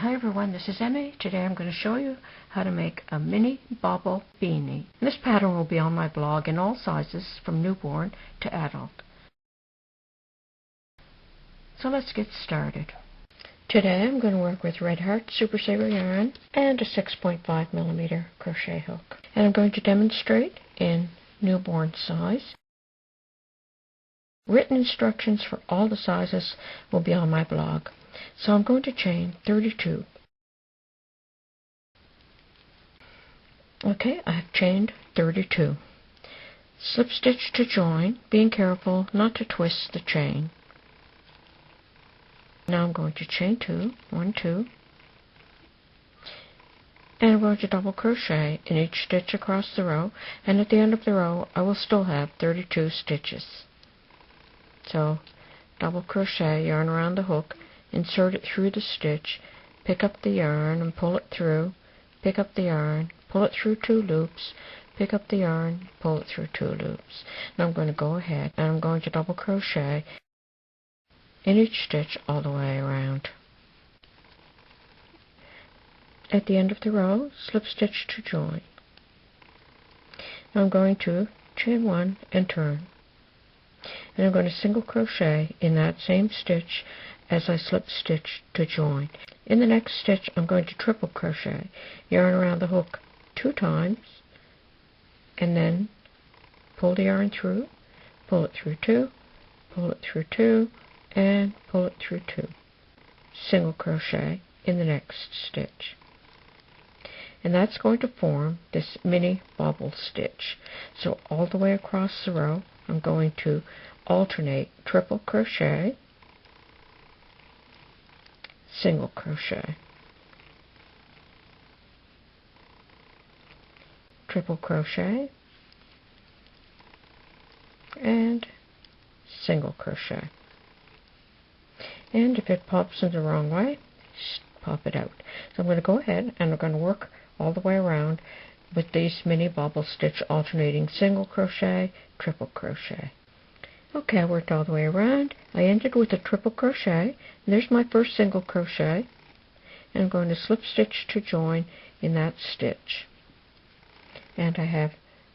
Hi everyone, this is Emmy. Today I'm going to show you how to make a mini bobble beanie. This pattern will be on my blog in all sizes from newborn to adult. So let's get started. Today I'm going to work with Red Heart Super Saver yarn and a 6.5mm crochet hook. And I'm going to demonstrate in newborn size. Written instructions for all the sizes will be on my blog. So I'm going to chain 32. Okay, I've chained 32. Slip stitch to join, being careful not to twist the chain. Now I'm going to chain 2, 1, 2, and I'm going to double crochet in each stitch across the row, and at the end of the row I will still have 32 stitches. So double crochet, yarn around the hook, insert it through the stitch, pick up the yarn and pull it through, pick up the yarn, pull it through 2 loops, pick up the yarn, pull it through 2 loops. Now I'm going to go ahead and I'm going to double crochet in each stitch all the way around. At the end of the row, slip stitch to join. Now I'm going to chain 1 and turn. And I'm going to single crochet in that same stitch as I slip stitch to join. In the next stitch I'm going to triple crochet, yarn around the hook 2 times, and then pull the yarn through, pull it through 2, pull it through 2, and pull it through 2. Single crochet in the next stitch. And that's going to form this mini bobble stitch. So all the way across the row I'm going to alternate triple crochet, single crochet, triple crochet, and single crochet. And if it pops in the wrong way, just pop it out. So I'm going to go ahead and I'm going to work all the way around with these mini bobble stitch, alternating single crochet, triple crochet. Okay, I worked all the way around. I ended with a triple crochet. There's my first single crochet. And I'm going to slip stitch to join in that stitch. And I have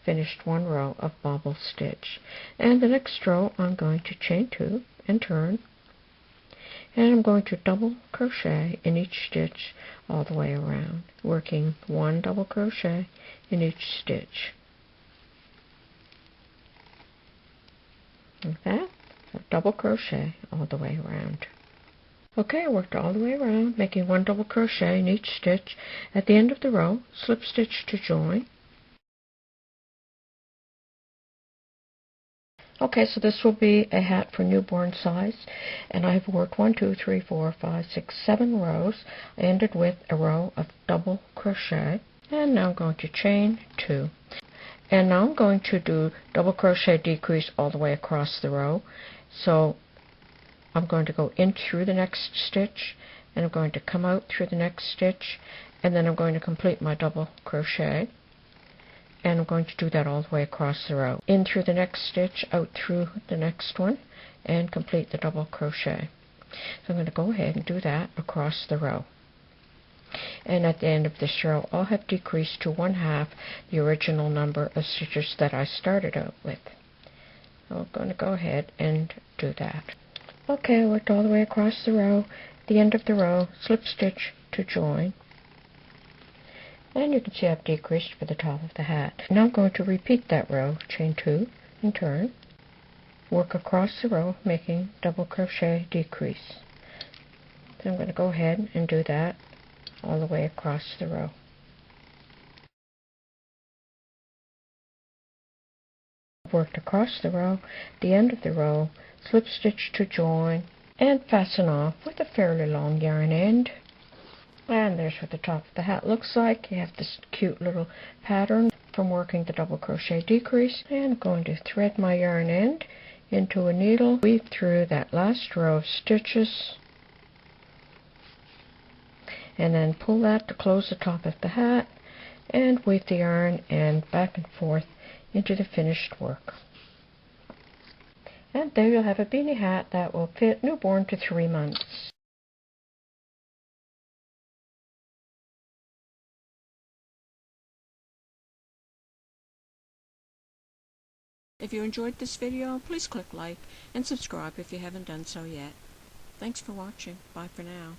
finished 1 row of bobble stitch. And the next row I'm going to chain 2 and turn. And I'm going to double crochet in each stitch all the way around, working 1 double crochet in each stitch. Like that, so double crochet all the way around. Okay, I worked all the way around, making 1 double crochet in each stitch. At the end of the row, slip stitch to join. Okay, so this will be a hat for newborn size, and I've worked 1, 2, 3, 4, 5, 6, 7 rows. I ended with a row of double crochet, and now I'm going to chain 2. And now I'm going to do double crochet decrease all the way across the row. So I'm going to go in through the next stitch, and I'm going to come out through the next stitch, and then I'm going to complete my double crochet. And I'm going to do that all the way across the row. In through the next stitch, out through the next one, and complete the double crochet. So I'm going to go ahead and do that across the row. And at the end of this row, I'll have decreased to 1/2 the original number of stitches that I started out with. So I'm going to go ahead and do that. Okay, I worked all the way across the row. At the end of the row, slip stitch to join. And you can see I've decreased for the top of the hat. Now I'm going to repeat that row, chain 2 and turn, work across the row, making double crochet decrease. So I'm going to go ahead and do that all the way across the row. Worked across the row, at the end of the row, slip stitch to join, and fasten off with a fairly long yarn end. And there's what the top of the hat looks like. You have this cute little pattern from working the double crochet decrease. And I'm going to thread my yarn end into a needle, weave through that last row of stitches, and then pull that to close the top of the hat, and weave the yarn end back and forth into the finished work. And there you'll have a beanie hat that will fit newborn to 3 months. If you enjoyed this video, please click like and subscribe if you haven't done so yet. Thanks for watching. Bye for now.